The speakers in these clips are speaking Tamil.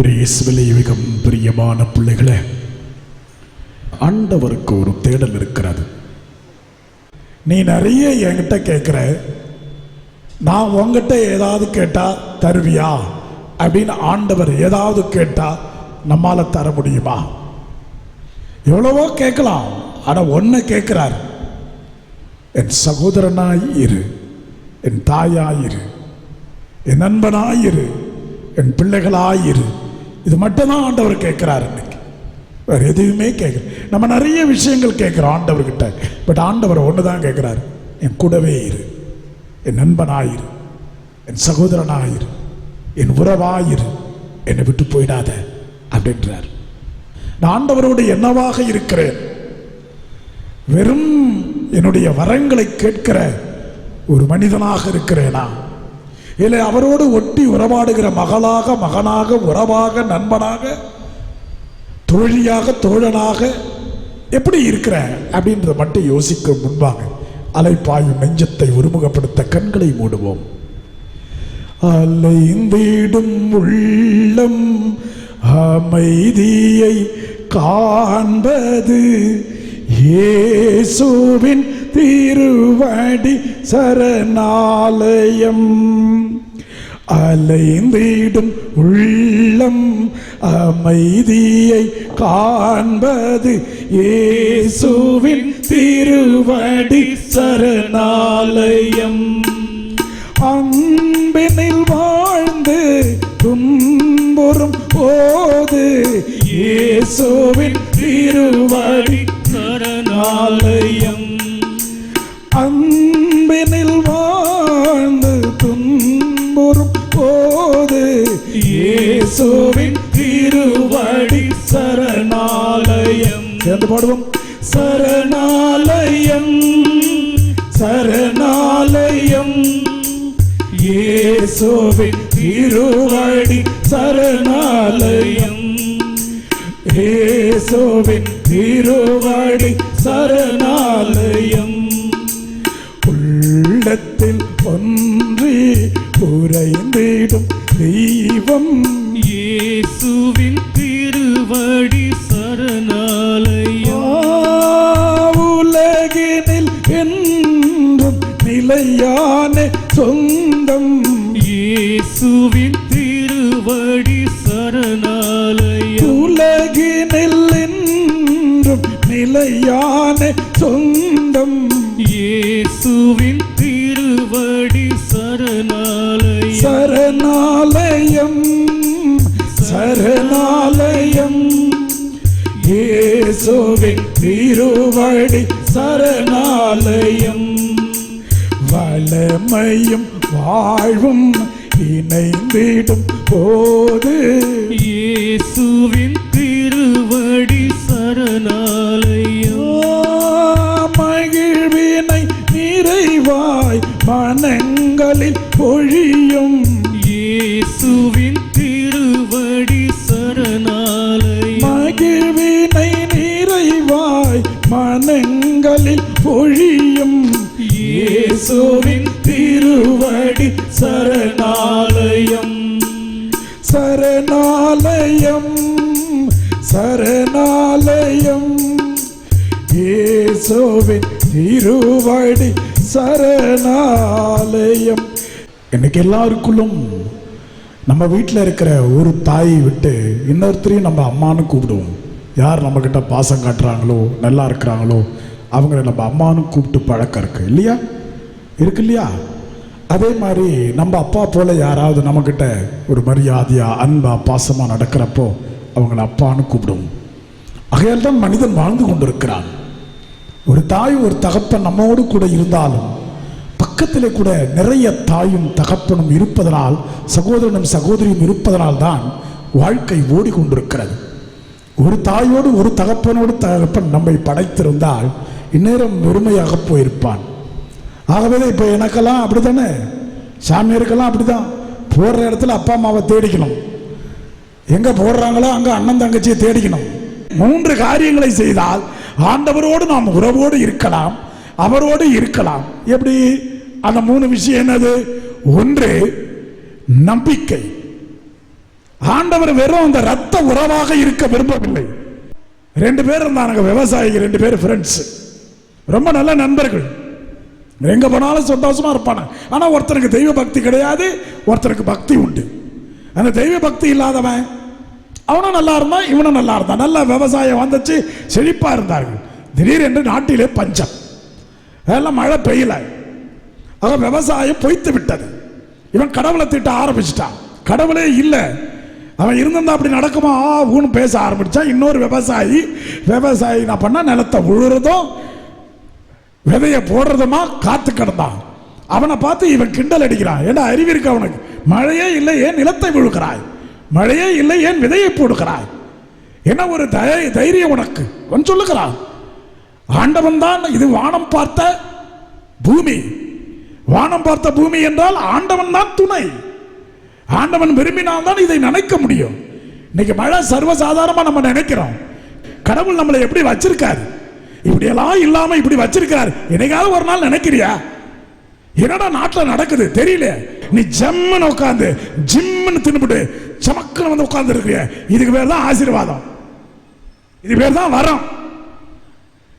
இயேசுவிலே மிகவும் பிரியமான பிள்ளைகளே, ஆண்டவருக்கு ஒரு தேடல் இருக்கிறது. நீ நிறைய என்கிட்ட கேட்குற, நான் உங்ககிட்ட ஏதாவது கேட்டா தருவியா அப்படின்னு ஆண்டவர் ஏதாவது கேட்டா நம்மால தர முடியுமா? எவ்வளவோ கேட்கலாம், ஆனால் ஒன்று கேட்கிறார், என் சகோதரனாய் இரு, என் தாயாயிரு, என் நண்பனாயிரு, என் பிள்ளைகளாயிரு. இது மட்டும்தான் ஆண்டவர் கேட்கிறார். இன்னைக்கு வேற எதுவுமே கேட்குற. நம்ம நிறைய விஷயங்கள் கேட்குறோம் ஆண்டவர்கிட்ட, பட் ஆண்டவர் ஒன்று தான் கேட்குறாரு, என் கூடவே இரு, என் நண்பனாயிரு, என் சகோதரனாயிரு, என் உறவாயிரு, என்னை விட்டு போயிடாத அப்படின்றார். நான் ஆண்டவரோடு என்னவாக இருக்கிறேன்? வெறும் என்னுடைய வரங்களை கேட்கிற ஒரு மனிதனாக இருக்கிறேனா, இல்லை அவரோடு ஒட்டி உறவாடுகிற மகளாக, மகனாக, உறவாக, நண்பனாக, தோழியாக, தோழனாக எப்படி இருக்கிற அப்படின்றத மட்டும் யோசிக்க முன்பாக அலைப்பாயும் நெஞ்சத்தை ஒருமுகப்படுத்த கண்களை மூடுவோம். அலைந்திடும் உள்ளம் அமைதியை காண்பது இயேசுவின் திருவடி சரணாலயம். அலைந்திடும் உள்ளம் அமைதியை காண்பது இயேசுவின் திருவடி சரணாலயம். அன்பினில் வாழ்ந்து துன்புறும் போது இயேசுவின் திருவடி சரணாலயம். அன்பினில் வாழ்ந்து துன்புறும் போது இயேசுவின் திருவடி சரணாலயம். சேர்ந்து பாடுவோம். சரணாலயம், சரணாலயம், இயேசுவின் திருவடி சரணாலயம், இயேசுவின் திருவடி சரணாலயம். உள்ளத்தில் ஒன்றி உறைந்திடும் தெய்வம் இயேசுவின் திருவடி சரணாலயம். உலகினில் என்றும் நிலையான சொந்தம் இயேசுவின் திருவடி சரணாலயம். உலகினில் என்றும் நிலையான சொந்தம் இயேசுவின் திருவடி சரணாலயம். சரணாலயம், சரணாலயம், இயேசுவின் திருவடி சரணாலயம். வளமையும் வாழ்வும் இணைந்திடும் போது இயேசுவின் திருவடி சரணாலயம். மகிழ்வினை நிறைவாய் மனங்களில் பொழியும் இயேசுவின் திருவடி சரணாலயம். மகிழ்வினை நிறைவாய் மனங்களில் பொழியும் இயேசுவின் திருவடி சரணாலயம். சரணாலயம், சரணாலயம், இயேசுவின் திருவடி சரணாலயம். இன்னைக்கு எல்லாருக்குள்ளும் நம்ம வீட்டில் இருக்கிற ஒரு தாயை விட்டு இன்னொருத்தரையும் நம்ம அம்மானு கூப்பிடுவோம். யார் நம்மக்கிட்ட பாசம் காட்டுறாங்களோ, நல்லா இருக்கிறாங்களோ, அவங்கள நம்ம அம்மானு கூப்பிட்டு பழக்கம் இருக்கு இல்லையா? இருக்கு இல்லையா? அதே மாதிரி நம்ம அப்பா போல யாராவது நம்மக்கிட்ட ஒரு மரியாதையாக, அன்பாக, பாசமாக நடக்கிறப்போ அவங்கள அப்பான்னு கூப்பிடுவோம். ஆகையால் தான் மனிதன் வாழ்ந்து கொண்டிருக்கிறான். ஒரு தாய், ஒரு தகப்பன் நம்மோடு கூட இருந்தாலும் பக்கத்திலே கூட நிறைய தாயும் தகப்பனும் இருப்பதனால், சகோதரனும் சகோதரியும் இருப்பதனால் தான் வாழ்க்கை ஓடிக்கொண்டிருக்கிறது. ஒரு தாயோடு ஒரு தகப்பனோடு தகப்பன் நம்மை படைத்திருந்தால் இந்நேரம் வெறுமையாக போயிருப்பான். ஆகவே இப்போ எனக்கெல்லாம் அப்படி தானே, சாமியாருக்கெல்லாம் அப்படி தான். போடுற இடத்துல அப்பா அம்மாவை தேடிக்கணும், எங்கே போடுறாங்களோ அங்கே அண்ணன் தங்கச்சியை தேடிக்கணும். 3 காரியங்களை செய்தால் ஆண்டவரோடு நாம் உறவோடு இருக்கலாம், அவரோடு இருக்கலாம். எப்படி? அந்த 3 விஷயம் என்னது? ஒன்று நம்பிக்கை, ஆண்டவர் வெறும் அந்த ரத்த உறவாக இருக்க விரும்பவில்லை. 2 பேர் இருந்தாங்க விவசாயிகள், 2 பேர் ஃப்ரெண்ட்ஸ், ரொம்ப நல்ல நண்பர்கள், எங்க போனாலும் சந்தோஷமா இருப்பாங்க. ஆனா ஒருத்தனுக்கு தெய்வ பக்தி கிடையாது, ஒருத்தனுக்கு பக்தி உண்டு. அந்த தெய்வ பக்தி இல்லாதவன் அவனும் நல்லா இருந்தான், இவனும் நல்லா இருந்தான். நல்ல விவசாயம் வந்துச்சு, செழிப்பா இருந்தார்கள். திடீரென்று நாட்டிலே பஞ்சம், அதெல்லாம் மழை பெய்யல, ஆக விவசாயம் பொய்த்து விட்டது. இவன் கடவுளை திட்ட ஆரம்பிச்சிட்டான். கடவுளே இல்லை, அவன் இருந்திருந்தா அப்படி நடக்குமா ஊன்னு பேச ஆரம்பிச்சான். இன்னொரு விவசாயி நான் பண்ண நிலத்தை உழுறதும் விதைய போடுறதுமா காத்து கிடந்தான். அவனை பார்த்து இவன் கிண்டல் அடிக்கிறான். ஏன்னா அறிவு இருக்கு அவனுக்கு. மழையே இல்லை, ஏன் நிலத்தை விழுகிறாய்? மழையே இல்லை, ஏன் விதையை போடுகிறாய்? என்ன ஒரு தைரியம் உனக்கு சொல்லுகிறான். ஆண்டவன் தான் இது வானம் பார்த்த பூமி. வானம் பார்த்த பூமி என்றால் ஆண்டவன் தான் துணை. ஆண்டவன் விரும்பினால் தான் இதை நினைக்க முடியும். இன்னைக்கு மழை சர்வசாதாரணமா நம்ம நினைக்கிறோம். கடவுள் நம்மளை எப்படி வச்சிருக்காரு, இப்படியெல்லாம் இல்லாம இப்படி வச்சிருக்காரு. என்னைக்காவது ஒரு நாள் நினைக்கிறியா என்னடா நாட்டில் நடக்குது தெரியல? நீ ஜம்முன்னு உட்காந்து ஜிம்முன்னு தின்னுபிட்டு சமக்குன்னு வந்து உட்கார்ந்து இருக்கிறிய, இதுக்கு பேர் தான் ஆசீர்வாதம், இது பேர் தான் வரம்.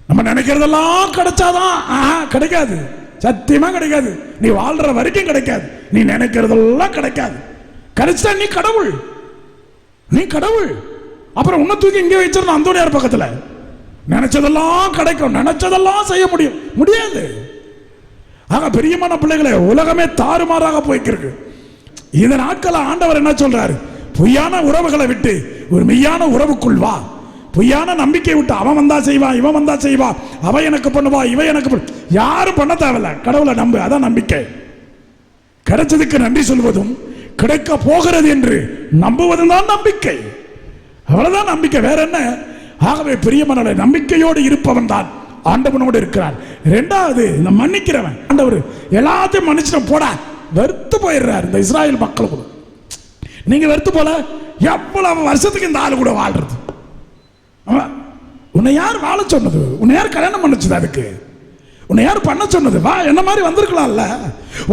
நம்ம நினைக்கிறதெல்லாம் கிடைச்சாதான் கிடைக்காது, சத்தியமா கிடைக்காது. நீ வாழ்ற வரைக்கும் கிடைக்காது, நீ நினைக்கிறதெல்லாம் கிடைக்காது. கிடைச்சா நீ கடவுள், நீ கடவுள். அப்புறம் உன்னை தூக்கி இங்கே வச்சிடணும் அந்தோனியார் பக்கத்துல. நினைச்சதெல்லாம் கிடைக்கும், நினைச்சதெல்லாம் செய்ய முடியும், முடியாது. ஆக பிரியமான பிள்ளைகளே, உலகமே தாறுமாறாக போய்க்கிருக்கு. இந்த நாட்கள் ஆண்டவர் என்ன சொல்றாரு? பொய்யான உறவுகளை விட்டு ஒரு மெய்யான உறவுக்குள் வா. பொய்யான நம்பிக்கை விட்டு அவன் வந்தா செய்வான், இவன் வந்தா செய்வா, அவ எனக்கு பண்ணுவா, இவ எனக்கு யாரும் பண்ண தேவையில்ல. கடவுளை நம்பு, அதான் நம்பிக்கை. கிடைச்சதுக்கு நன்றி சொல்வதும் கிடைக்க போகிறது என்று நம்புவதும் தான் நம்பிக்கை. அவ்வளவுதான் நம்பிக்கை, வேற என்ன? ஆகவே பிரியமான நம்பிக்கையோடு இருப்பவன் தான் ஆண்டவனோடு இருக்கிறார். 2வது இந்த மன்னிக்கிறவன். ஆண்டவர் எல்லாத்தையும் மன்னிச்சிட போட வெறுத்து போயிடுறார். இந்த இஸ்ராயல் மக்கள் கூட நீங்க வெறுத்து போல எவ்வளவு வருஷத்துக்கு இந்த ஆளு கூட வாழ்றது? உன்னை யார் வாழ சொன்னது? உன்னை யார் கல்யாணம் பண்ணது? அதுக்கு உன்னை யார் பண்ண சொன்னது? வா, என்ன மாதிரி வந்திருக்கலாம்ல.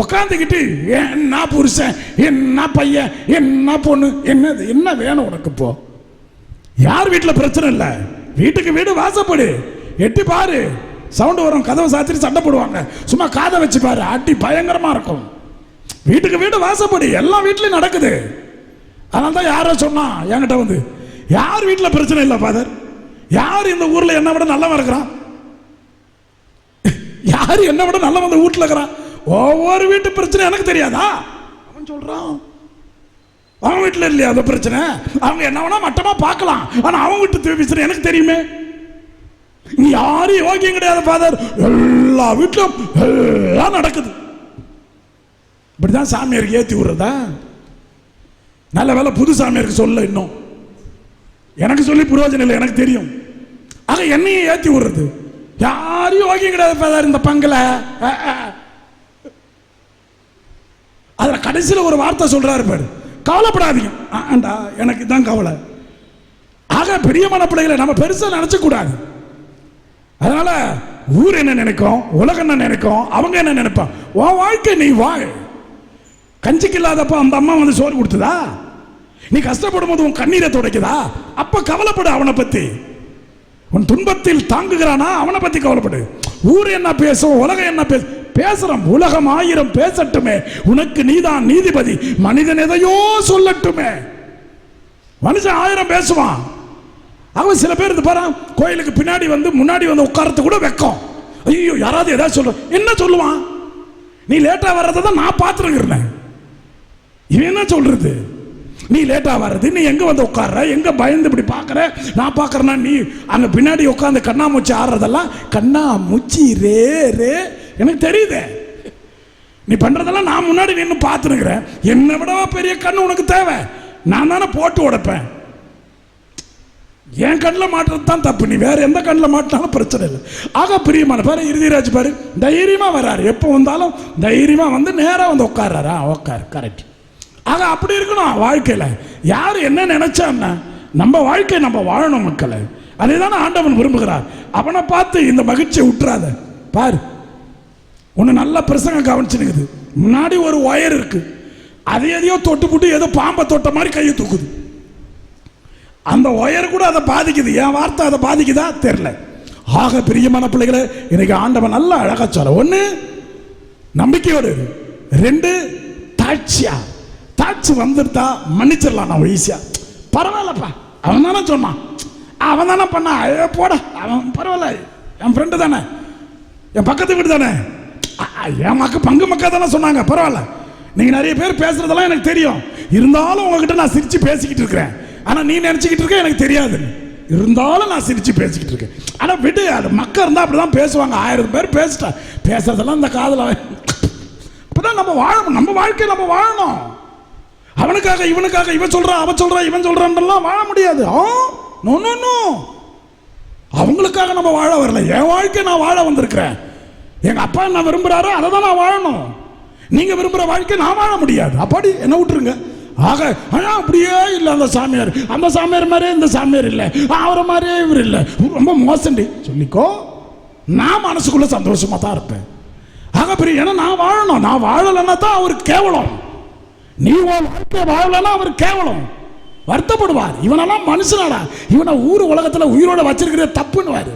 உட்காந்துக்கிட்டு என்ன புருஷன், என்ன பையன், என்ன பொண்ணு, என்னது என்ன வேணும் உனக்கு? இப்போ யார் வீட்டில் பிரச்சனை இல்லை, வீட்டுக்கு வீடு வாசப்படு, எட்டி பாரு, சவுண்ட் வரும், கதவை சாத்திட்டு சண்டை போடுவாங்க, சும்மா காதை வச்சு பாரு, அடி பயங்கரமா இருக்கும். வீட்டுக்கு வீடு வாசப்படி, எல்லா வீட்லயும் நடக்குது. அதனால தான் யாரோ சொன்னா என்கிட்ட வந்து, யார் வீட்டில் பிரச்சனை இல்லை ஃபாதர், யார் இந்த ஊர்ல என்ன விட நல்லவன் இருக்கிறான், யார் என்ன விட நல்லவன் இந்த வீட்டில் இருக்கிறான், ஒவ்வொரு வீட்டு பிரச்சனை எனக்கு தெரியாதா? அவன் சொல்றான் அவன் வீட்டில் இல்லையா அந்த பிரச்சனை, அவங்க என்ன வேணா மட்டமா பார்க்கலாம், ஆனா அவன் வீட்டு பிரச்சனை எனக்கு தெரியுமே. நீ யாரும் யோகியம் கிடையாது ஃபாதர், எல்லா வீட்டிலும் எல்லாம் நடக்குது. இப்படிதான் சாமியாருக்கு ஏத்தி விடுறதா? நல்ல வேலை புது சாமியாருக்கு சொல்ல, இன்னும் எனக்கு சொல்லி பிரயோஜனம் இல்லை, எனக்கு தெரியும். ஆக என்னையும் ஏத்தி விடுறது. யாரும் யோகியம் கிடையாது ஃபாதர் இந்த பங்குல. அதுல கடைசியில் ஒரு வார்த்தை சொல்றாரு பாரு, கவலைப்படாதீங்க. எனக்கு தான் கவலை. ஆக பிரியமான பிள்ளைகளை நம்ம பெருசா நினைச்ச கூடாது. அதனால ஊர் என்ன நினைக்கும், உலகம் என்ன நினைக்கும், அவங்க என்ன நினைப்பான். உன் வாழ்க்கை நீ வாழ். கஞ்சிக்கு இல்லாதப்ப அந்த அம்மா வந்து சோறு கொடுத்ததா? நீ கஷ்டப்படும் போது உன் கண்ணீரை துடைக்குதா? அப்ப கவலைப்படு அவனை பத்தி. உன் துன்பத்தில் தாங்குகிறானா அவனை பத்தி கவலைப்படு. ஊர் என்ன பேசும், உலகம் என்ன பேசுறோம், உலகம் 1000 பேசட்டுமே, உனக்கு நீதான் நீதிபதி. மனிதன் எதையோ சொல்லட்டுமே. மனுஷன் 1000 பேசுவான். அவன் சில பேர் இது பாரு, கோயிலுக்கு பின்னாடி வந்து முன்னாடி வந்து உட்காரத்து கூட வெக்கம். ஐயோ யாராவது ஏதாவது சொல்ற, என்ன சொல்லுவான்? நீ லேட்டா வர்றதை தான் நான் பார்த்துருக்கிறேன். இவன் என்ன சொல்றது? நீ லேட்டா வர்றது, நீ எங்க வந்து உட்கார்ற, எங்க பயந்து இப்படி பாக்குற, நான் பாக்குறேன்னா நீ அங்க பின்னாடி உட்காந்து கண்ணாமூச்சி ஆடுறதெல்லாம் கண்ணாமூச்சி ரே ரே எனக்கு தெரியுது. நீ பண்றதெல்லாம் நான் முன்னாடி நின்று பார்த்துருக்கிறேன். என்னை விடவா பெரிய கண்ணு உனக்கு தேவை? நான் தானே போட்டு உடைப்பேன். என் கண்ணில் மாட்டுறது தான் தப்பு, நீ வேற எந்த கண்ணில் மாட்டினாலும் பிரச்சனை இல்லை. ஆக பிரியமான பாரு, இறுதிராஜ் பாரு தைரியமா வர்றாரு, எப்போ வந்தாலும் தைரியமா வந்து நேராக வந்து உட்கார்றாரா, உட்கார், கரெக்ட். ஆக அப்படி இருக்கணும் வாழ்க்கையில. யார் என்ன நினைச்சான்னா நம்ம வாழ்க்கை நம்ம வாழணும் மக்களை. அதே தானே ஆண்டவன் விரும்புகிறார். அவனை பார்த்து இந்த மகிழ்ச்சியை விட்டுறாத. பாரு, ஒன்று நல்ல பிரசங்க கவனிச்சுனுக்குது. முன்னாடி ஒரு ஒயர் இருக்கு, அதை எதையோ தொட்டு போட்டு ஏதோ பாம்பை தொட்ட மாதிரி கையை தூக்குது. அந்த ஒயர் கூட அதை பாதிக்குது. என் வார்த்தை அதை பாதிக்குதா தெரியல. ஆக பிரியமான பிள்ளைகளை, இன்னைக்கு ஆண்டவன் நல்லா அழகா சொல்ல, ஒன்று நம்பிக்கையோடு, ரெண்டு தாட்சியா. தாட்சி வந்துட்டா மன்னிச்சிடலாம். நான் ஈஸியா, பரவாயில்லப்பா அவன் தானே சொன்னான், அவன் தானே பண்ணா, போட அவன் பரவாயில்ல, என் ஃப்ரெண்டு தானே, என் பக்கத்து வீடு தானே, என் பங்கு மக்கா தானே சொன்னாங்க, பரவாயில்ல. நீங்க நிறைய பேர் பேசுறதெல்லாம் எனக்கு தெரியும், இருந்தாலும் உங்ககிட்ட நான் சிரிச்சு பேசிக்கிட்டு இருக்கிறேன். ஆனா நீ நினைச்சுக்கிட்டு இருக்க எனக்கு தெரியாது, இருந்தாலும் நான் சிரிச்சு பேசிக்கிட்டு இருக்கேன். ஆனா விடு, அது மக்கள் இருந்தா அப்படிதான் பேசுவாங்க. 1000 பேர் பேசிட்டா பேசுறதெல்லாம் இந்த காதல. அப்பதான் நம்ம வாழணும், நம்ம வாழ்க்கையை நம்ம வாழணும். அவனுக்காக இவனுக்காக இவன் சொல்றான் அவன் சொல்றான் இவன் சொல்றான் வாழ முடியாது. அவங்களுக்காக நம்ம வாழ வரல. என் வாழ்க்கையை நான் வாழ வந்திருக்கிறேன். எங்க அப்பா என்ன விரும்புறாரோ அதை தான் நான் வாழணும். நீங்க விரும்புற வாழ்க்கை நான் வாழ முடியாது. அப்படி என்ன விட்டுருங்க. ஆக அப்படியே இல்லை, அந்த சாமியார் மாதிரியே இந்த சாமியார் இல்லை, அவரை மாதிரியே இவர் இல்லை, ரொம்ப மோசண்டி சொல்லிக்கோ. நான் மனசுக்குள்ள சந்தோஷமா தான் இருப்பேன். ஆக பெரிய, ஏன்னா நான் வாழணும். நான் வாழலைன்னா தான் அவருக்கு கேவலம். நீ வாழ்க்கை வாழலைன்னா அவர் கேவலம், வருத்தப்படுவார். இவனெல்லாம் மனுஷனாடா, இவனை ஊர் உலகத்துல உயிரோட வச்சிருக்கிறது தப்புன்னு.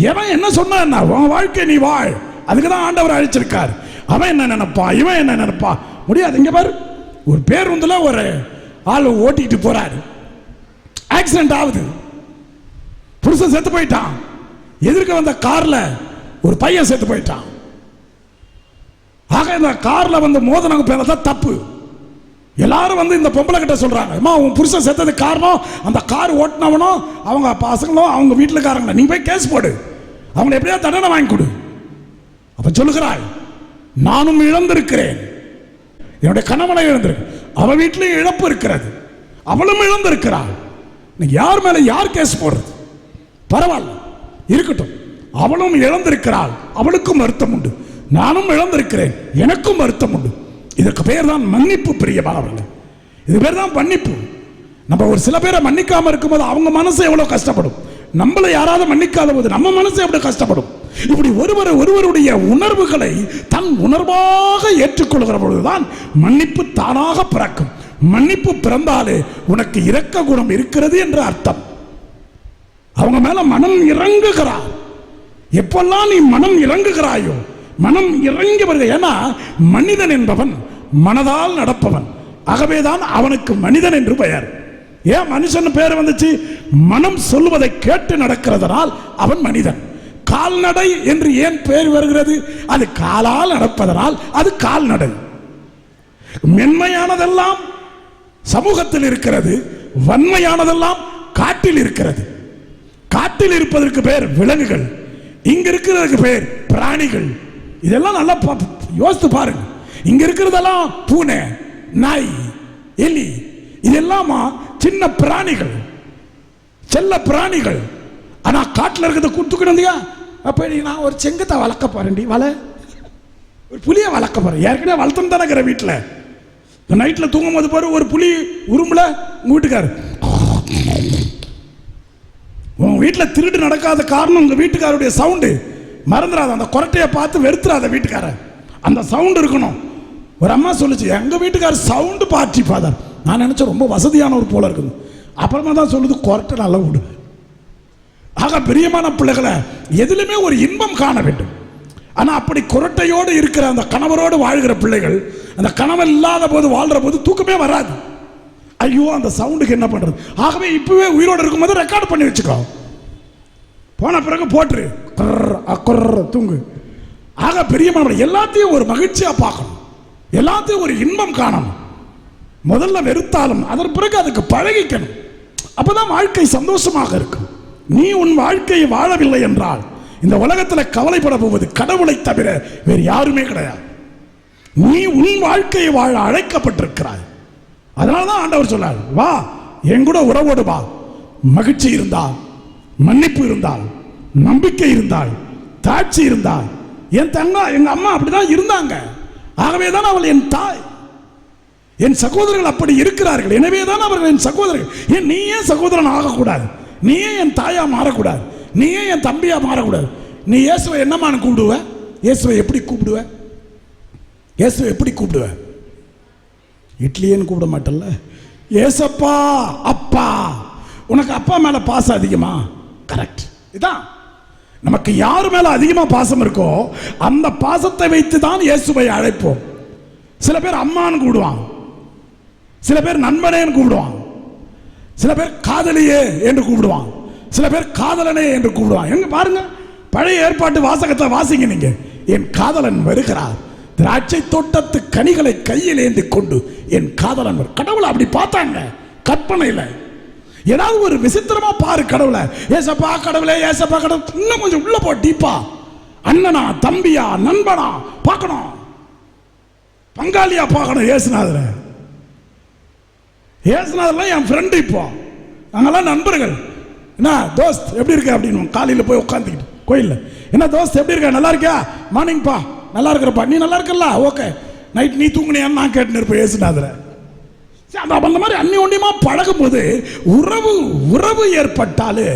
எவன் என்ன சொன்னா என்ன, உன் வாழ்க்கை நீ வாழ். அதுக்குதான் ஆண்டவர் அழைச்சிருக்கார். அவன் என்ன நினைப்பா, இவன் என்ன நினைப்பா, முடியாது. இங்க பாரு, ஒரு பேருந்துல ஒரு ஆள் ஓட்டிட்டு போறாரு, ஆக்சிடென்ட் ஆகுது, புருஷன் செத்து போயிட்டான். எதிர்க்க வந்த கார்ல ஒரு பையன் செத்து போயிட்டான். ஆக இந்த கார்ல வந்து மோதனங்க பேர தான் தப்பு. எல்லாரும் இந்த பொம்பளை கிட்ட சொல்றாங்க, அம்மா உன் புருஷன் செத்தது காரணம் அந்த கார் ஓட்டினவனும் அவங்க பசங்களும் அவங்க வீட்டுக்காரங்க, நீ போய் கேஸ் போடு, அவங்களை எப்படியா தண்டனை வாங்கி கொடு. அப்ப சொல்லுகிறாய், நானும் இழந்திருக்கிறேன், என்னுடைய கணவனை இழந்திருக்கு, அவ வீட்டிலையும் இழப்பு இருக்கிறது, அவளும் இழந்திருக்கிறாள். யார் மேல யார் கேஸ் போடுறது? பரவாயில்ல இருக்கட்டும், அவளும் இழந்திருக்கிறாள், அவளுக்கும் வருத்தம் உண்டு, நானும் இழந்திருக்கிறேன், எனக்கும் வருத்தம் உண்டு. இதற்கு பேர் தான் மன்னிப்பு. பிரியமானவர்களே, இது பேர் தான் மன்னிப்பு. நம்ம ஒரு சில பேரை மன்னிக்காம இருக்கும்போது அவங்க மனசு எவ்வளவு கஷ்டப்படும், நம்மளை யாராவது மன்னிக்காத போது நம்ம மனசு எவ்வளவு கஷ்டப்படும். இப்படி ஒருவருடைய உணர்வுகளை தன் உணர்வாக ஏற்றுக்கொள்கிற பொழுதுதான் மன்னிப்பு தானாக பிறக்கும். மன்னிப்பு பிறந்தாலே உனக்கு இரக்க குணம் இருக்கிறது என்று அர்த்தம். அவங்க மேல மனம் இறங்குகிறார். எப்பெல்லாம் நீ மனம் இறங்குகிறாயோ, மனம் இறங்கி வருக. ஏன்னா மனிதன் என்பவன் மனதால் நடப்பவன், ஆகவேதான் அவனுக்கு மனிதன் என்று பெயர். ஏன் மனுஷன் பேர் வந்துச்சு? மனம் சொல்வதை கேட்டு நடக்கிறதுனால் அவன் மனிதன். கால்நடை என்று ஏன் பேர் வருகிறது? அது காலால் நடப்பதனால் அது கால்நடை. மென்மையானதெல்லாம் சமூகத்தில் இருக்கிறது, வன்மையானதெல்லாம் காட்டில் இருக்கிறது. காட்டில் இருப்பதற்கு பேர் விலங்குகள், இங்க இருக்கிறதுக்கு பேர் பிராணிகள். இதெல்லாம் நல்லா யோசித்து பாருங்க. இங்க இருக்கிறதெல்லாம் பூனை, நாய், எலி, இதெல்லாம் சின்ன பிராணிகள், செல்ல பிராணிகள். ஆனா காட்டில் இருக்கிறத கூட்டுக்கிட்டியா, அப்ப நான் ஒரு செங்கத்தை வளர்க்க போறேன்டி, ஒரு புளியை வளர்க்க போறேன். ஏற்கனவே வளர்த்துன்னு தானே இருக்கிற வீட்டில். நைட்டில் தூங்கும் போது பாரு, ஒரு புலி உரும்புல உங்க வீட்டுக்காரு. உங்க வீட்டில் திருட்டு நடக்காத காரணம் உங்க வீட்டுக்காருடைய சவுண்டு. மறந்துடாத, அந்த கொரட்டையை பார்த்து வெறுத்துறாத வீட்டுக்கார. அந்த சவுண்ட் இருக்கணும். ஒரு அம்மா சொல்லுச்சு, எங்க வீட்டுக்காரர் சவுண்டு பார்ட்டி ஃபாதர். நான் நினைச்சேன் ரொம்ப வசதியானவர் போல இருக்குது. அப்புறமா தான் சொல்லுது, கொரட்டை நல்லா விடு. ஆக பிரியமான பிள்ளைகளை, எதிலுமே ஒரு இன்பம் காண வேண்டும். ஆனா அப்படி கொரட்டையோடு இருக்கிற அந்த கணவரோடு வாழ்கிற பிள்ளைகள், அந்த கணவன் இல்லாத போது வாழ்ற போது தூக்கமே வராது. ஐயோ அந்த சவுண்டுக்கு என்ன பண்றது? ஆகவே இப்பவே உயிரோடு இருக்கும்போது ரெக்கார்ட் பண்ணி வச்சுக்கோ, போன பிறகு போட்டுரு, தூங்கு. ஆக பிரியமான எல்லாத்தையும் ஒரு மகிழ்ச்சியா பார்க்கணும், எல்லாத்தையும் ஒரு இன்பம் காணணும். முதல்ல வெறுத்தாலும் அதன் பிறகு அதுக்கு பழகிக்கணும். அப்பதான் வாழ்க்கை சந்தோஷமாக இருக்கும். நீ உன் வாழ்க்கையை வாழவில்லை என்றால் இந்த உலகத்தில் கவலைப்பட போவது கடவுளை தவிர வேறு யாருமே கிடையாது. நீ உன் வாழ்க்கையை வாழ அழைக்கப்பட்டிருக்கிறாய். அதனாலதான் ஆண்டவர் சொன்னார், வா என் கூட உறவோடு வா. மகிழ்ச்சி இருந்தால், மன்னிப்பு இருந்தால், நம்பிக்கை இருந்தால், தாட்சி இருந்தால். என் தங்கா எங்க அம்மா அப்படிதான் இருந்தாங்க, ஆகவேதான் அவள் என் தாய். என் சகோதரர்கள் அப்படி இருக்கிறார்கள், எனவேதான் அவர்கள் என் சகோதரர்கள். ஏன் நீ ஏன் சகோதரன் ஆகக்கூடாது? நீ ஏன் என் தாயா மாறக்கூடாது? நீ ஏன் என் தம்பியா மாறக்கூடாது? நீ இயேசுவை என்னமான்னு கூப்பிடுவ? இயேசுவை எப்படி கூப்பிடுவ? இயேசுவை எப்படி கூப்பிடுவ? இட்லியேன்னு கூப்பிட மாட்டல்ல, ஏசப்பா அப்பா உனக்கு அப்பா மேல பாசம் அதிகமா? கரெக்ட். இதான் நமக்கு யார் மேல அதிகமா பாசம் இருக்கோ அந்த பாசத்தை வைத்து தான் இயேசுவை அழைப்போம். சில பேர் அம்மான்னு கூப்பிடுவான், சில பேர் நண்பனேன்னு கூப்பிடுவான், சில பேர் காதலியே என்று கூப்பிடுவான், சில பேர் காதலனே என்று கூப்பிடுவான். எங்க பாருங்க, பழைய ஏற்பாட்டு வாசகத்தை வாசிங்க நீங்க. என் காதலன் வருகிறார், திராட்சை தோட்டத்து கனிகளை கையில் ஏந்தி கொண்டு என் காதலன். கடவுளை அப்படி பார்த்தாங்க கற்பனையில். ஏதாவது ஒரு விசித்திரமா பாரு கடவுளை. ஏசப்பா கடவுளே, ஏசப்பா கடவுள். இன்னும் கொஞ்சம் உள்ள போ டீப்பா. அண்ணனா, தம்பியா, நண்பனா பார்க்கணும், பங்காளியா பார்க்கணும். ஏசுநாதர், ஏசுநாதர்லாம் என் ஃப்ரெண்டு. இப்போ நாங்கெல்லாம் நண்பர்கள். என்ன தோஸ்த் எப்படி இருக்க அப்படின்னு காலையில் போய் உட்காந்துக்கிட்டு கோயிலில், என்ன தோஸ்த் எப்படி இருக்க, நல்லா இருக்கியா, மார்னிங்ப்பா, நல்லா இருக்கிறப்பா, நீ நல்லா இருக்கல, ஓகே, நைட் நீ தூங்குனியான்னு நான் கேட்டுன்னு இருப்பேன் ஏசுநாதரை. அந்த மாதிரி அந்நியோன்யமா பழகும் போது உறவு ஏற்பட்டாலே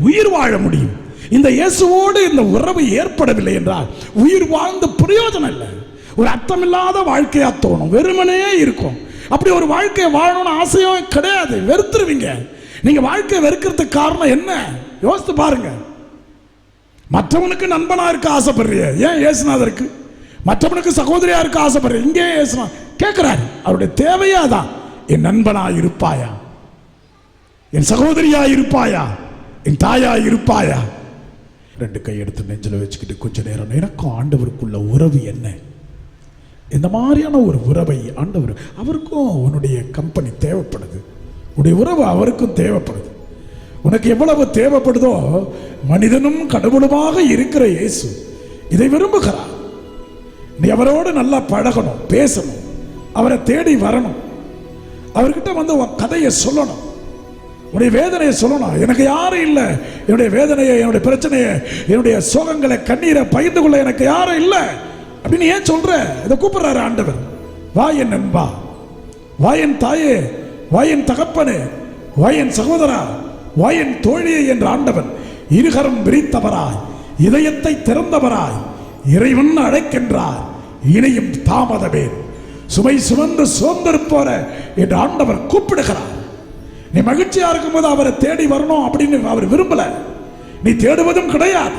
உயிர் வாழ முடியும். இந்த இயேசுவோடு இந்த உறவு ஏற்படவில்லை என்றால் உயிர் வாழ்ந்த பிரயோஜனம் இல்லை. ஒரு அர்த்தமில்லாத வாழ்க்கையா தோணும், வெறுமனே இருக்கும். அப்படி ஒரு வாழ்க்கையை வாழணும்னு ஆசையும் கிடையாது, வெறுத்துருவீங்க. நீங்க வாழ்க்கையை வெறுக்கிறதுக்கு காரணம் என்ன யோசித்து பாருங்க. மற்றவனுக்கு நண்பனா இருக்க ஆசைப்படுறீங்க, ஏன் இயேசுநாதருக்கு? மற்றவனுக்கு சகோதரியா இருக்க ஆசைப்படுறீங்க, இங்கே இயேசுநாதர் கேட்கிறாரு. அவருடைய தேவையா தான், என் நண்பனா இருப்பாயா, என் சகோதரியா இருப்பாயா, என் தாயா இருப்பாயா? ரெண்டு கை எடுத்து நெஞ்சில வச்சுக்கிட்டு கொஞ்ச நேரம் எனக்கும் ஆண்டவருக்குள்ள உறவு என்ன? இந்த மாதிரியான ஒரு உறவை ஆண்டவர், அவருக்கும் உன்னுடைய கம்பெனி தேவைப்படுது, உன்னுடைய உறவு அவருக்கும் தேவைப்படுது. உனக்கு எவ்வளவு தேவைப்படுதோ மனிதனும் கடவுளுமாக இருக்கிற இயேசு இதை விரும்புகிறார். நீ அவரோடு நல்லா பழகணும், பேசணும், அவரை தேடி வரணும், அவர்கிட்ட வந்து உன் கதையை சொல்லணும், உன்னுடைய வேதனையை சொல்லணும். எனக்கு யாரும் இல்லை, என்னுடைய வேதனையை, என்னுடைய பிரச்சனையை, என்னுடைய சோகங்களை, கண்ணீரை பகிர்ந்து கொள்ள எனக்கு யாரும் இல்லை அப்படின்னு ஏன் சொல்ற? இதை கூப்பிடுறாரு ஆண்டவர். வா என் நண்பா, வா என் தாயே, வா என் தகப்பனே, வா என் சகோதரா, வா என் தோழியே என்ற ஆண்டவன் இருகரம் விரித்தவராய், இதயத்தை திறந்தவராய் இறைவன் அழைக்கின்றார். இணையும் தாமதமே, சுமை சுமந்து சோர்ந்திருப்போர என்று ஆண்டவர் கூப்பிடுகிறார். நீ மகிழ்ச்சியா இருக்கும்போது அவரை தேடி வரணும் அப்படின்னு அவர் விரும்பல, நீ தேடுவதும் கிடையாது.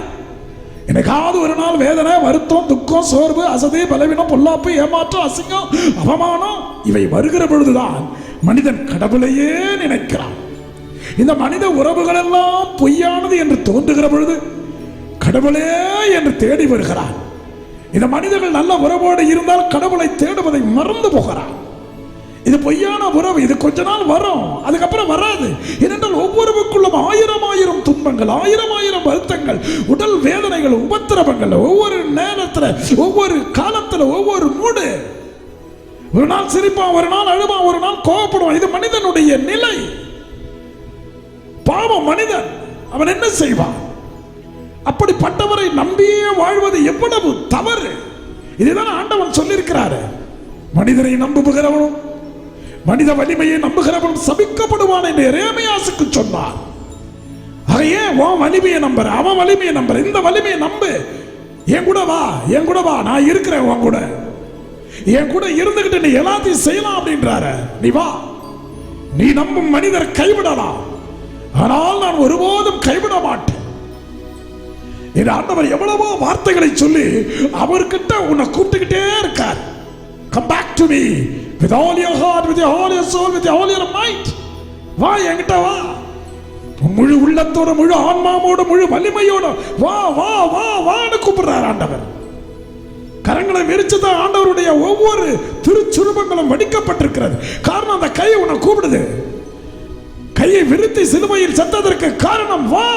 எனக்காவது ஒரு நாள் வேதனை, வருத்தம், துக்கம், சோர்வு, அசதி, பலவீனம், பொல்லாப்பு, ஏமாற்றம், அசிங்கம், அவமானம் இவை வருகிற பொழுதுதான் மனிதன் கடவுளையே நினைக்கிறான். இந்த மனித உறவுகள் எல்லாம் பொய்யானது என்று தோன்றுகிற பொழுது கடவுளே என்று தேடி வருகிறான். இந்த மனிதர்கள் நல்ல உறவோடு இருந்தால் கடவுளை தேடுவதை மறந்து போகிறான். இது பொய்யான உறவு, இது கொஞ்ச நாள் வரும், அதுக்கப்புறம் வராது. ஏனென்றால் ஒவ்வொருவருக்குள்ளும் ஆயிரம் துன்பங்கள், ஆயிரம் வருத்தங்கள், உடல் வேதனைகள், உபத்திரவங்கள், ஒவ்வொரு நேரத்தில், ஒவ்வொரு காலத்தில், ஒவ்வொரு மூடு. ஒரு நாள் சிரிப்பான், ஒரு நாள் அழுவான், ஒரு நாள் கோபப்படுவான். இது மனிதனுடைய நிலை. பாவம் மனிதன், அவன் என்ன செய்வான்? அப்படிப்பட்டவரை நம்பியே வாழ்வது எவ்வளவு தவறு. இதுதான் ஆண்டவன் சொல்லியிருக்கிறாரு. மனிதரை நம்புகிறவனும் மனித வலிமையை நம்புகிறவனும் சபிக்கப்படுவான் என்று எரேமியாசுக்கு சொன்னார். ஆகையே உன் வலிமையை நம்புற, அவன் வலிமையை நம்புற, இந்த வலிமையை நம்பு. என் கூட வா, என் கூட வா, நான் இருக்கிறேன் உன் கூட, என் கூட இருந்துகிட்டு நீ எல்லாத்தையும் செய்யலாம் அப்படின்றாரு. நீ வா. நீ நம்பும் மனிதர் கைவிடலாம், ஆனால் நான் ஒருபோதும் கைவிட மாட்டேன். என் ஆண்டவர் எவ்வளவோ வார்த்தைகளை சொல்லி அவர்கிட்ட உன்னை கூப்பிட்டுக்கிட்டே இருக்கார். Come back to me with all your heart, with your whole soul, with all your might. வா என்கிட்ட வா, முழு உள்ளத்தோட, முழு ஆன்மாவோட, முழு வலிமையோட வா வா வா வான்னு கூப்பிடுறார் ஆண்டவர். கரங்களை விரிச்சுதான் ஆண்டவருடைய ஒவ்வொரு திருச்சுருபங்களும் வடிக்கப்பட்டிருக்கிறது. காரணம் அந்த கை உன்னை கூப்பிடுது. கையை விரித்து சிலுவையில் செத்ததற்கு காரணம், வா,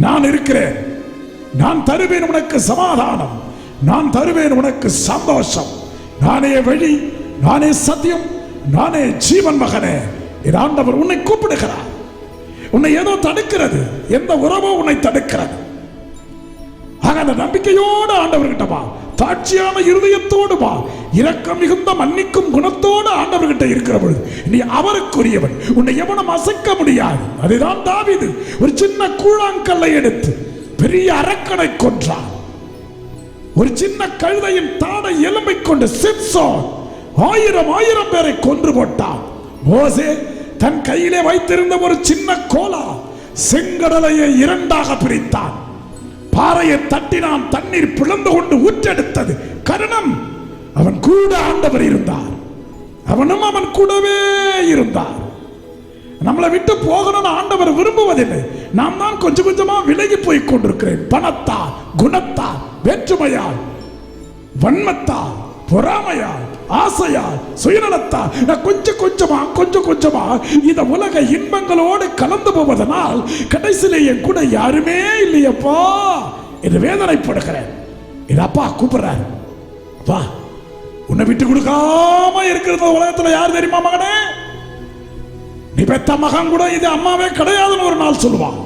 நான் இருக்கிறேன், நான் தருவேன் உனக்கு சமாதானம், நான் தருவேன் உனக்கு சந்தோஷம், நானே வழி, நானே சத்தியம், நானே ஜீவன் மகனே. இது ஆண்டவர் உன்னை கூப்பிடுகிறார். உன்னை ஏதோ தடுக்கிறது, எந்த உறவோ உன்னை தடுக்கிறது. ஆக அந்த நம்பிக்கையோடு ஆண்டவர்கிட்ட வா, தாட்சியான இருதயத்தோடு வா, இரக்கம் மிகுந்த மன்னிக்கும் குணத்தோடு ஆண்டவர்கிட்ட இருக்கிற பொழுது நீ அவருக்குரியவன், உன்னை எவனும் அசைக்க முடியாது. அதுதான் தாவீது ஒரு சின்ன கூழாங்கல்லை எடுத்து பெரிய அரக்கனை கொன்றான். ஒரு சின்ன கழுதையின் தாடை எலும்பை கொண்டு சிம்சோன் ஆயிரம் பேரை கொன்று போட்டான். மோசே தன் கையிலே வைத்திருந்த ஒரு சின்ன கோலா செங்கடலையை இரண்டாக பிரித்தான். பாறையை தட்டினான், தண்ணீர் பிளந்து கொண்டு ஊற்றெடுத்தது. காரணம், அவன் கூட ஆண்டவர் இருந்தார், அவனும் அவன் கூடவே இருந்தார். நம்மளை விட்டு போகணும்னு ஆண்டவர் விரும்புவதில்லை. நாம் தான் கொஞ்சம் கொஞ்சமா விலகி போய் கொண்டிருக்கிறேன். பணத்தால், குணத்தால், வேற்றுமையால், வன்மத்தால், பொறாமையால், ஆசையால், சுயநலத்தால் கொஞ்சம் கொஞ்சமா இந்த உலக இன்பங்களோடு கலந்து போவதனால் கடைசியிலே என் கூட யாருமே இல்லையப்பா என்று வேதனைப்படுகிறேன். இது அப்பா கூப்பிடுறாரு, அப்பா உன்னை விட்டு கொடுக்காம இருக்கிறது உலகத்துல யார் தெரியுமா மகனே? நீ பெத்த மகன் கூட இது அம்மாவே கிடையாதுன்னு ஒரு நாள் சொல்லுவான்.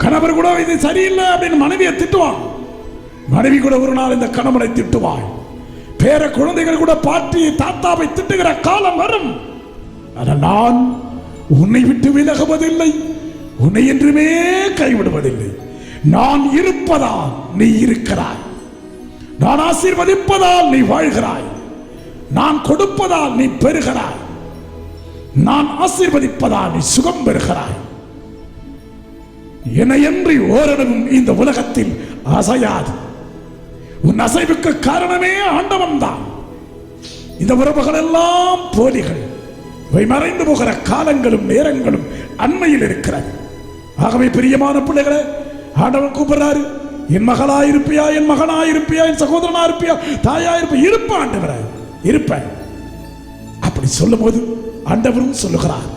கணவர் கூட இது சரியில்லை அப்படின்னு மனைவியை திட்டுவான். மனைவி கூட ஒரு நாள் இந்த கணவனை திட்டுவாள். பேர குழந்தைகள் கூட பாட்டி தாத்தாவை திட்டுகிற காலம் வரும். ஆனால் நான் உன்னை விட்டு விலகுவதில்லை, உன்னை என்றுமே கைவிடுவதில்லை. நான் இருப்பதால் நீ இருக்கிறாய், நான் ஆசீர்வதிப்பதால் நீ வாழ்கிறாய், நான் கொடுப்பதால் நீ பெறுகிறாய், நான் ஆசீர்வதிப்பதால் நீ சுகம் பெறுகிறாய். என்னையன்றி ஓரளவும் இந்த உலகத்தில் அசையாது. உன் அசைவுக்கு காரணமே ஆண்டவன் தான். இந்த உறவுகள் எல்லாம் போலிகள், இவை மறைந்து போகிற காலங்களும் நேரங்களும் அண்மையில் இருக்கிறது. ஆகவே பிரியமான பிள்ளைகளே, ஆண்டவன் கூப்பிடுறாரு, என் மகளா இருப்பியா, என் மகனா இருப்பியா, என் சகோதரனா இருப்பியா, தாயா இருப்பியா? இருப்ப ஆண்டவரே, இருப்பேன். அப்படி சொல்லும் போது ஆண்டவரும் சொல்லுகிறார்,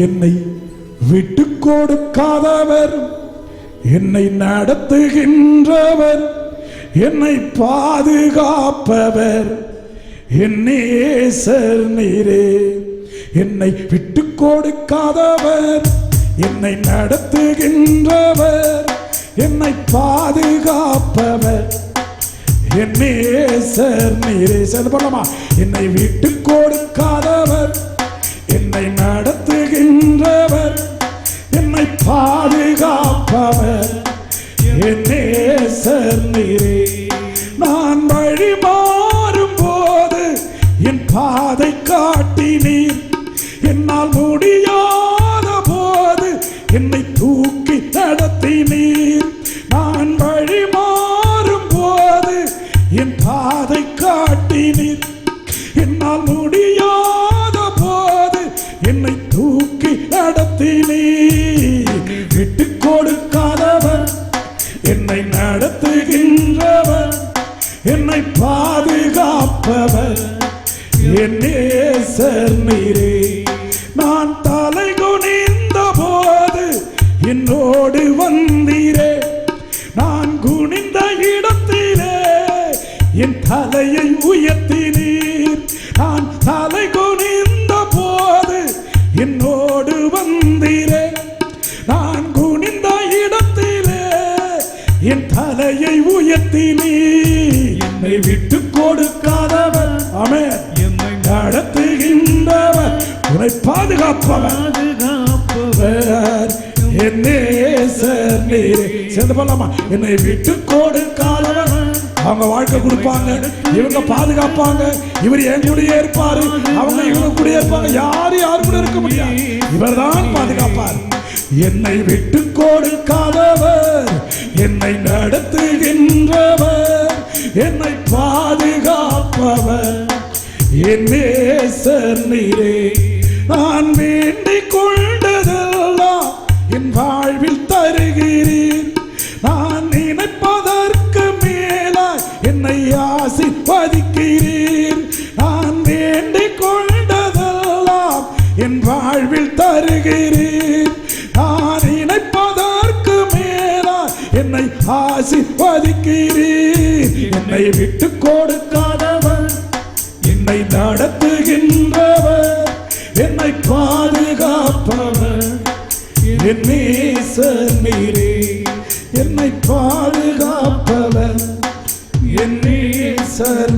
என்னை விட்டு கொடுக்காதவர், என்னை நடத்துகின்றவர், என்னை பாதுகாப்பவர் என் நேசர் நீரே. என்னை விட்டு கொடுக்காதவர், என்னை நடத்துகின்றவர், என்னை பாதுகாப்பவர் என் நேசர் நீரே. சொல்லலாமா? என்னை விட்டு கொடுக்காதவர், என்னை நடத்துகின்றவர், என்னை பாதுகாப்பவர் என் நேசர் நீரே. நான் வழி மாறும் போது என் பாதை காட்டினீர், என்னால் முடியாத போது என்னை தூக்கி நடத்தினீர். நான் வழி மாறும் போது என் பாதை காட்டினீர், என்னால் முடியாத போது என்னை தூக்கி நடத்தினீர். விட்டு கொடுக்காதவர், என்னை நடத்துகின்றவர், என்னை பாதுகாப்பவர் என் நேசர் நீரே. நான் தலை குனிந்த போது என்னோடு வந்தீரே, நான் குனிந்த இடத்திலே என் தலையை உயர்த்தினீர். நான் தலை குனிந்த போது என்னோடு வந்தீரே, நான் குனிந்த இடத்திலே என் தலையை உயர்த்தினீர். என்னை விட்டு கொடுக்காதவர், ஆமென், என்னை நடத்துகின்றவர், உன்னை பாதுகாப்பவர் என் நேசர் நீரே. சேர்ந்து போலாமா? என்னை விட்டு கொடுக்காதவர், அவங்க வாழ்க்கை கொடுப்பாங்க, இவங்க பாதுகாப்பாங்க, இவர் என் கூடயே இருப்பாரு, அவங்க இவங்க கூடயே இருப்பாங்க. யாரு கூட இருக்க முடியாது, இவர் தான் பாதுகாப்பார். என்னை விட்டு கொடுக்காதவர், என்னை நடத்துகின்றவர், என்னை பாதுகாப்பவர் என் நேசர் நீரே. நான் வேண்டிக் கொண்டதெல்லாம் என் வாழ்வில் தருகிறீர், நான் நினைப்பதற்கு மேலாய் என்னை ஆசீர்வதிக்கிறீர். நான் வேண்டிக் கொண்டதெல்லாம் என் வாழ்வில் தருகிறீர், நான் நினைப்பதற்கு மேலாய் என்னை ஆசீர்வதிக்கிறீர். என்னை விட்டு கொடுக்காதவர், என்னை நடத்துகின்றவர், என்னை பாதுகாப்பவர் என் நேசர் நீரே. என்னை பாதுகாப்பவர் என் நேசர்